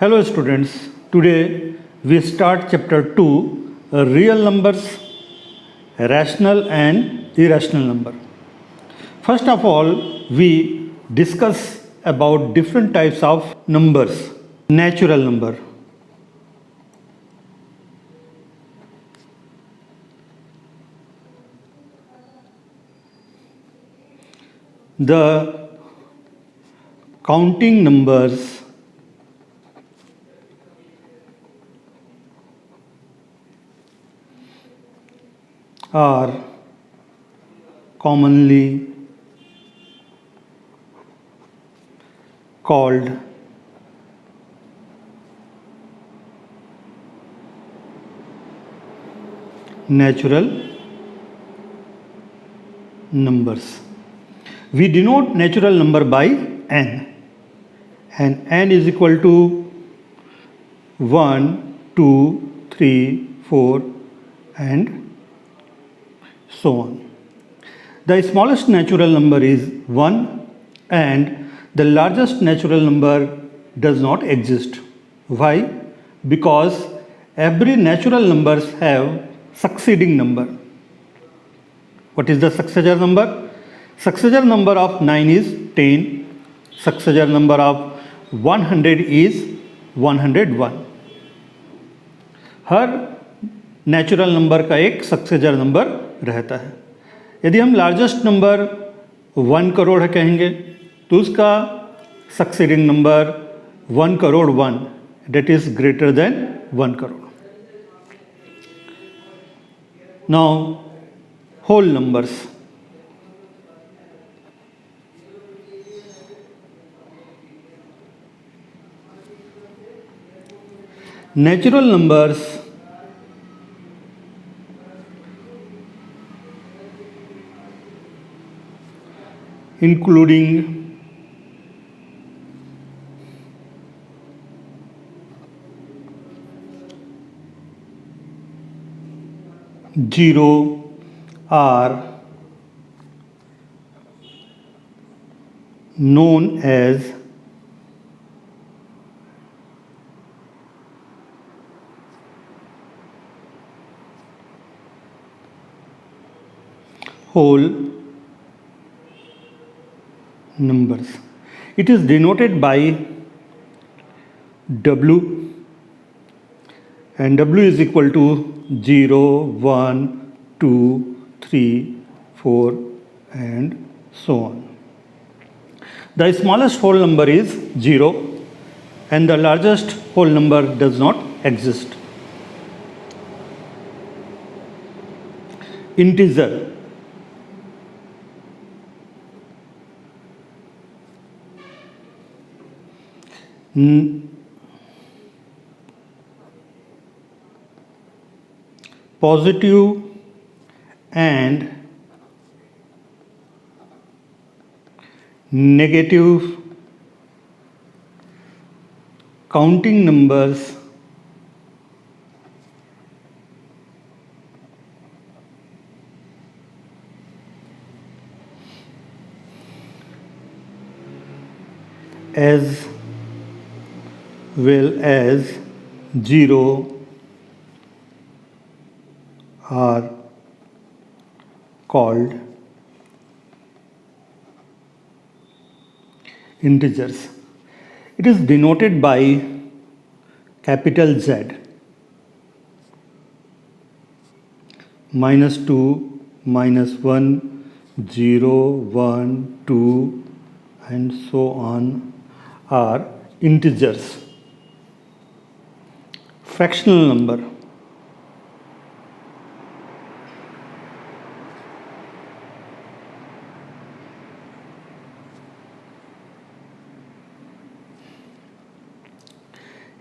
Hello students, today we start chapter 2, real numbers, rational and irrational number. First of all, we discuss about different types of numbers. Natural number. The counting numbers are commonly called natural numbers. We denote natural number by n, and n is equal to 1, 2, 3, 4 and so on. The smallest natural number is 1 and the largest natural number does not exist. Why? Because every natural numbers have succeeding number. What is the successor number? Successor number of 9 is 10. Successor number of 100 is 101. Her natural number का एक successor number रहता है. यदि हम largest number 1 crore है कहेंगे तो उसका succeeding number 1 crore 1 that is greater than 1 crore. Now whole numbers. Natural numbers including 0 are known as whole numbers. It is denoted by W, and W is equal to 0, 1, 2, 3, 4 and so on. The smallest whole number is 0 and the largest whole number does not exist. Integer. Positive and negative counting numbers as well as 0 are called integers. It is denoted by capital Z. -2, -1, 0, 1, 2 and so on are integers. Fractional number.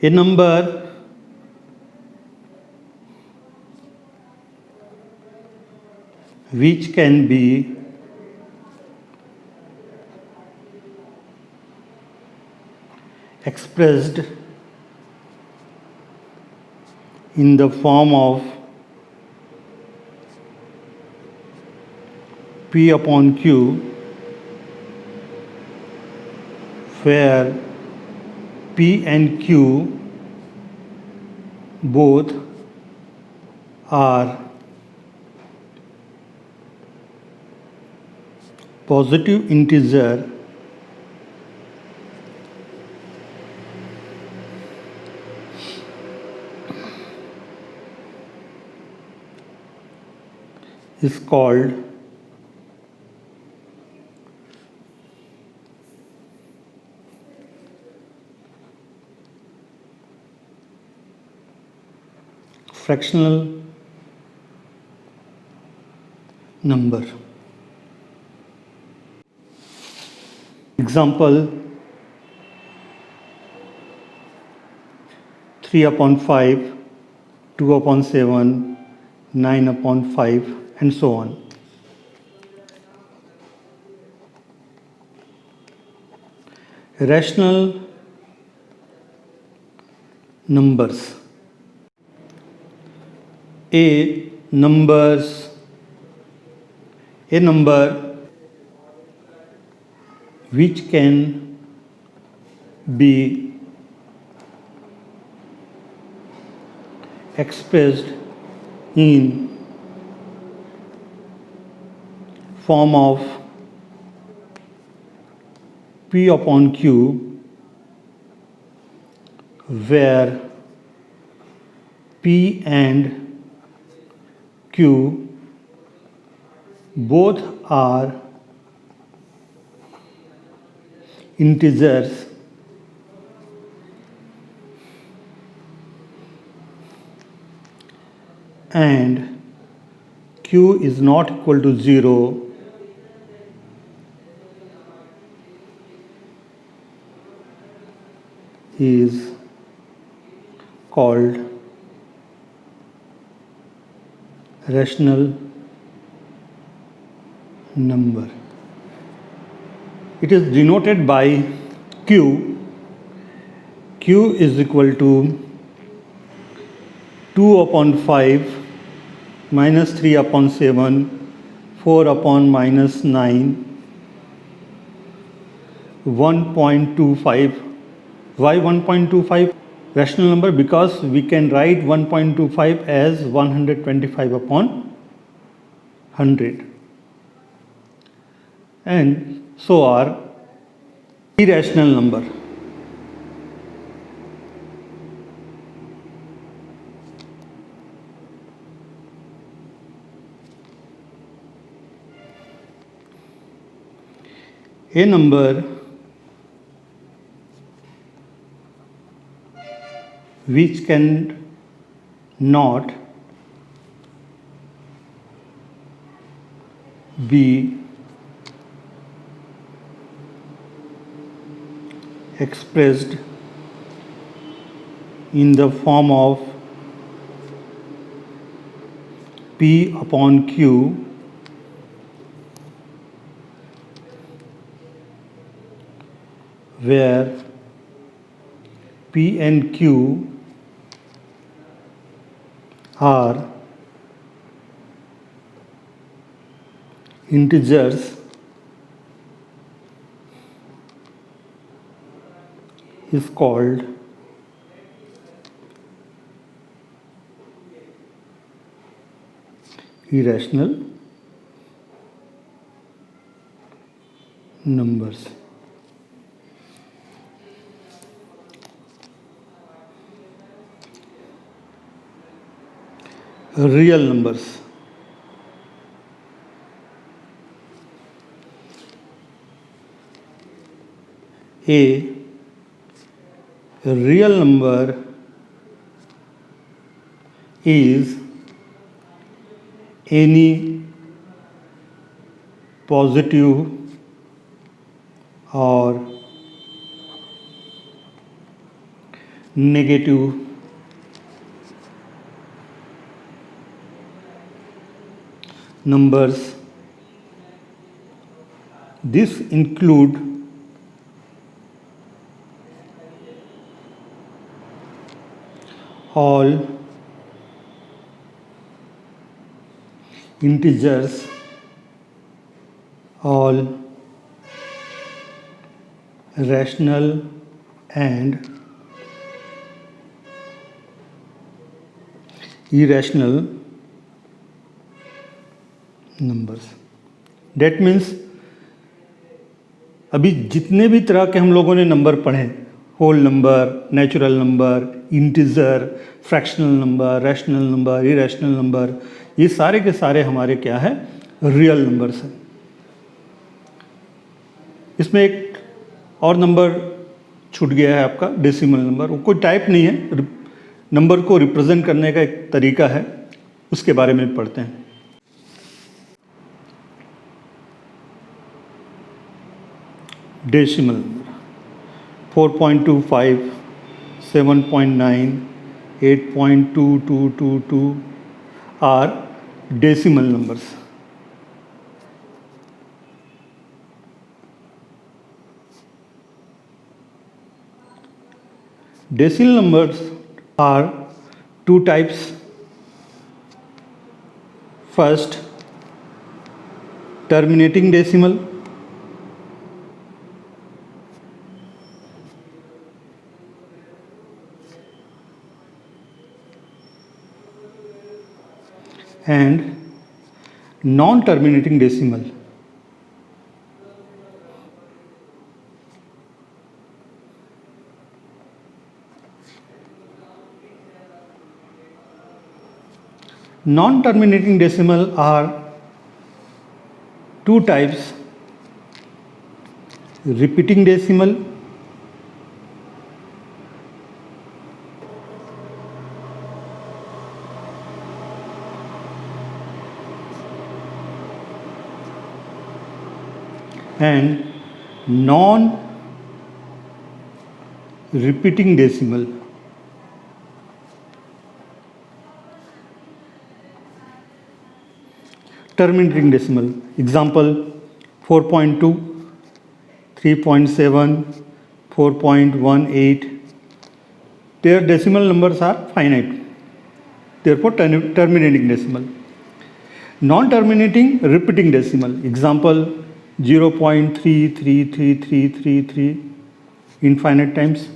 A number which can be expressed in the form of P upon Q, where P and Q both are positive integer is called fractional number. Example 3 upon 5, 2 upon 7, 9 upon 5, and so on. Rational numbers. A number which can be expressed in form of P upon Q, where P and Q both are integers and Q is not equal to 0, is called rational number. It is denoted by Q. Q is equal to 2 upon 5 minus 3 upon 7, 4 upon minus 9, 1.25. Why 1.25 rational number? Because we can write 1.25 as 125 upon 100. And so are irrational number. A number which can not be expressed in the form of P upon Q, where P and Q are integers, is called irrational numbers. Real numbers. A real number is any positive or negative numbers. This include all integers, all rational and irrational numbers. That means अभी जितने भी तरह के हम लोगों ने number पढ़े, whole number, natural number, integer, fractional number, rational number, irrational number, ये सारे के सारे हमारे क्या है, रियल नंबर्स हैं. इसमें एक और नंबर छूट गया है आपका, डेसिमल नंबर. वो कोई टाइप नहीं है, नंबर को रिप्रेजेंट करने का एक तरीका है, उसके बारे में पढ़ते हैं. Decimal number 4.25, 7.9, 8.2222 are decimal numbers. Decimal numbers are two types. First, terminating decimal. And non-terminating decimal. Non-terminating decimal are two types: repeating decimal and non-repeating decimal. Terminating decimal, example 4.2, 3.7, 4.18. Their decimal numbers are finite, therefore terminating decimal. Non-terminating repeating decimal, example 0.333333 infinite times,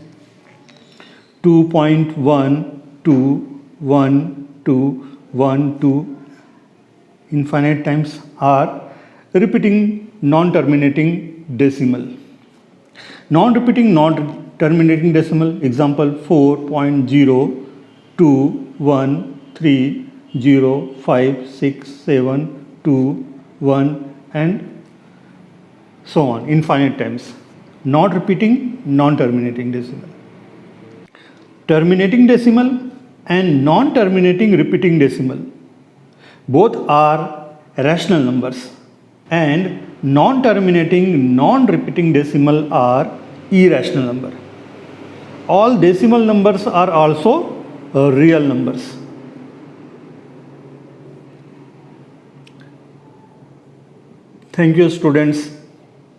2.121212 infinite times are repeating non-terminating decimal. Non-repeating non-terminating decimal, example 4.0213056721 and so on, infinite times. Not repeating non-terminating decimal. Terminating decimal and non-terminating repeating decimal, both are rational numbers, and non-terminating non-repeating decimal are irrational number. All decimal numbers are also real numbers. Thank you, students.